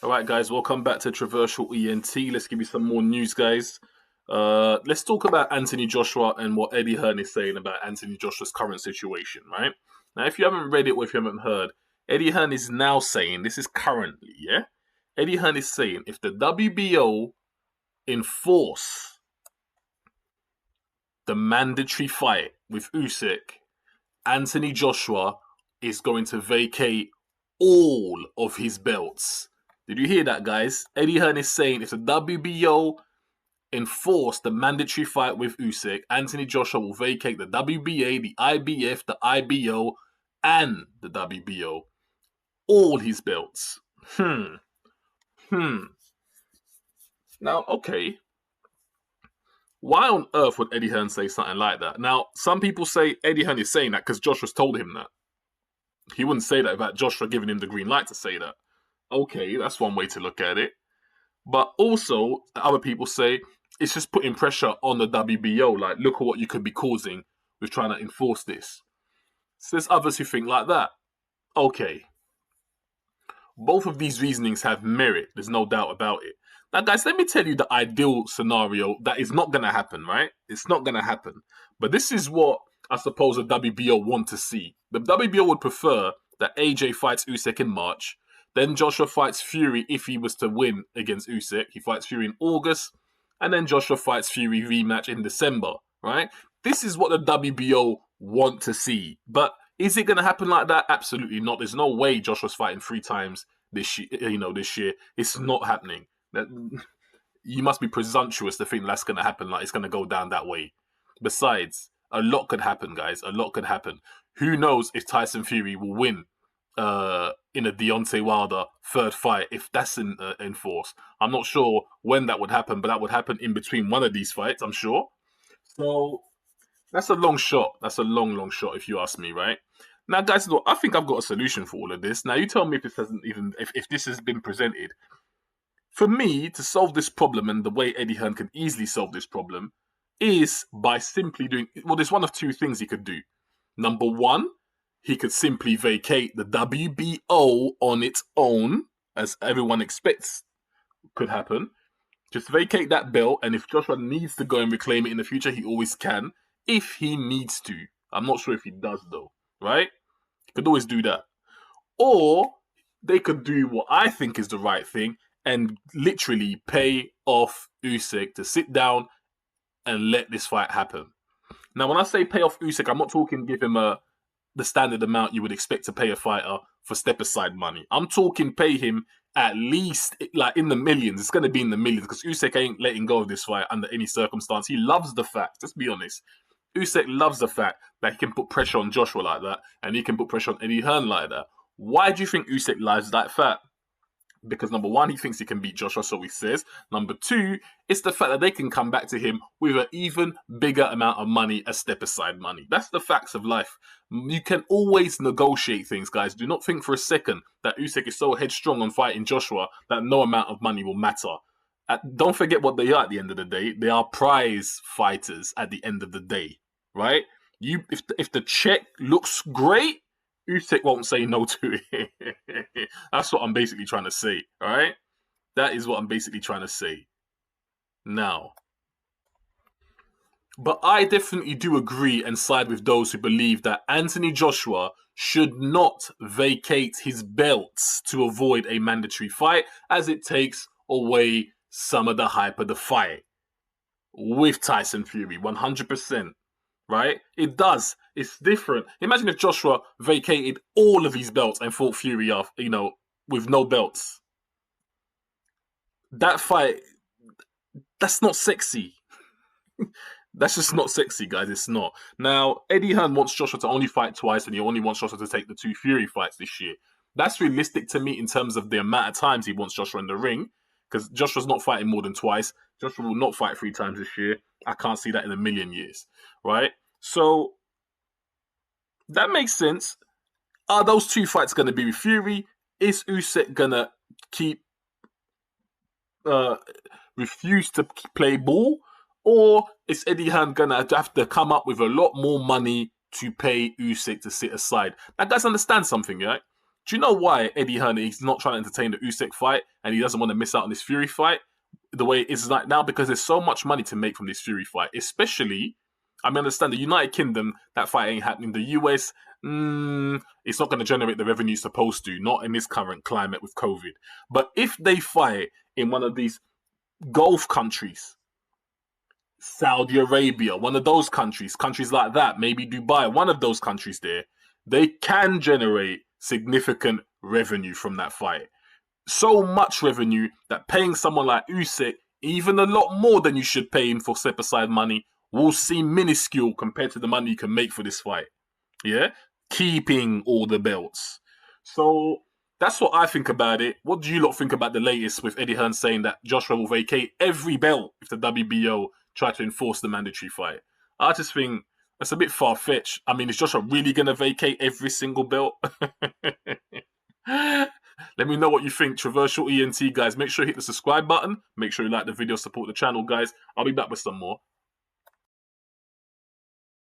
All right, guys, welcome back to Traversal ENT. Let's give you some more news, guys. Let's talk about Anthony Joshua and what Eddie Hearn is saying about Anthony Joshua's current situation, right? Now, if you haven't read it or if you haven't heard, Eddie Hearn is now saying, this is currently, yeah? Eddie Hearn is saying if the WBO enforce the mandatory fight with Usyk, Anthony Joshua is going to vacate all of his belts. Did you hear that, guys? Eddie Hearn is saying if the WBO enforce the mandatory fight with Usyk, Anthony Joshua will vacate the WBA, the IBF, the IBO, and the WBO. All his belts. Now, okay. Why on earth would Eddie Hearn say something like that? Now, some people say Eddie Hearn is saying that because Joshua's told him that. He wouldn't say that without Joshua giving him the green light to say that. Okay, that's one way to look at it. But also, other people say it's just putting pressure on the WBO. Like, look at what you could be causing with trying to enforce this. So there's others who think like that. Okay. Both of these reasonings have merit. There's no doubt about it. Now, guys, let me tell you the ideal scenario that is not going to happen, right? It's not going to happen. But this is what I suppose the WBO want to see. The WBO would prefer that AJ fights Usyk in March. Then Joshua fights Fury if he was to win against Usyk. He fights Fury in August. And then Joshua fights Fury rematch in December, right? This is what the WBO want to see. But is it going to happen like that? Absolutely not. There's no way Joshua's fighting 3 times this year. This year. It's not happening. You must be presumptuous to think that's going to happen. Like it's going to go down that way. Besides, a lot could happen, guys. A lot could happen. Who knows if Tyson Fury will win in a Deontay Wilder third fight if that's in force. I'm not sure when that would happen, but that would happen in between one of these fights, I'm sure. So that's a long shot. That's a long shot if you ask me, right? Now, guys, look, I think I've got a solution for all of this. Now, you tell me if this hasn't even if this has been presented. For me, to solve this problem, and the way Eddie Hearn can easily solve this problem, is by simply doing, well, there's one of 2 things he could do. Number 1, he could simply vacate the WBO on its own, as everyone expects could happen. Just vacate that belt, and if Joshua needs to go and reclaim it in the future, he always can, if he needs to. I'm not sure if he does, though, right? He could always do that. Or they could do what I think is the right thing, and literally pay off Usyk to sit down and let this fight happen. Now, when I say pay off Usyk, I'm not talking give him the standard amount you would expect to pay a fighter for step-aside money. I'm talking pay him at least like in the millions. It's going to be in the millions because Usyk ain't letting go of this fight under any circumstance. He loves the fact, let's be honest, Usyk loves the fact that he can put pressure on Joshua like that and he can put pressure on Eddie Hearn like that. Why do you think Usyk loves that fact? Because number 1, he thinks he can beat Joshua, so he says. Number 2, it's the fact that they can come back to him with an even bigger amount of money as step-aside money. That's the facts of life. You can always negotiate things, guys. Do not think for a second that Usyk is so headstrong on fighting Joshua that no amount of money will matter. Don't forget what they are at the end of the day. They are prize fighters at the end of the day, right? If the check looks great, Usyk won't say no to it. That's what I'm basically trying to say, all right? That is what I'm basically trying to say. Now, but I definitely do agree and side with those who believe that Anthony Joshua should not vacate his belts to avoid a mandatory fight, as it takes away some of the hype of the fight with Tyson Fury, 100%. Right? It does. It's different. Imagine if Joshua vacated all of his belts and fought Fury off, with no belts. That fight, that's not sexy. That's just not sexy, guys. It's not. Now, Eddie Hearn wants Joshua to only fight twice and he only wants Joshua to take the 2 Fury fights this year. That's realistic to me in terms of the amount of times he wants Joshua in the ring, because Joshua's not fighting more than twice. Joshua will not fight 3 times this year. I can't see that in a million years, right? So that makes sense. Are those 2 fights going to be with Fury? Is Usyk going to refuse to play ball? Or is Eddie Hearn going to have to come up with a lot more money to pay Usyk to sit aside? Now, guys, understand something, right? Do you know why Eddie Hearn is not trying to entertain the Usyk fight and he doesn't want to miss out on this Fury fight the way it is right now? Because there's so much money to make from this Fury fight, especially. I mean, understand the United Kingdom, that fight ain't happening. The US, it's not going to generate the revenue it's supposed to, not in this current climate with COVID. But if they fight in one of these Gulf countries, Saudi Arabia, one of those countries like that, maybe Dubai, one of those countries there, they can generate significant revenue from that fight. So much revenue that paying someone like Usyk, even a lot more than you should pay him for step aside money, will seem minuscule compared to the money you can make for this fight. Yeah? Keeping all the belts. So that's what I think about it. What do you lot think about the latest with Eddie Hearn saying that Joshua will vacate every belt if the WBO try to enforce the mandatory fight? I just think that's a bit far-fetched. I mean, is Joshua really going to vacate every single belt? Let me know what you think. Traversal ENT, guys. Make sure you hit the subscribe button. Make sure you like the video, support the channel, guys. I'll be back with some more.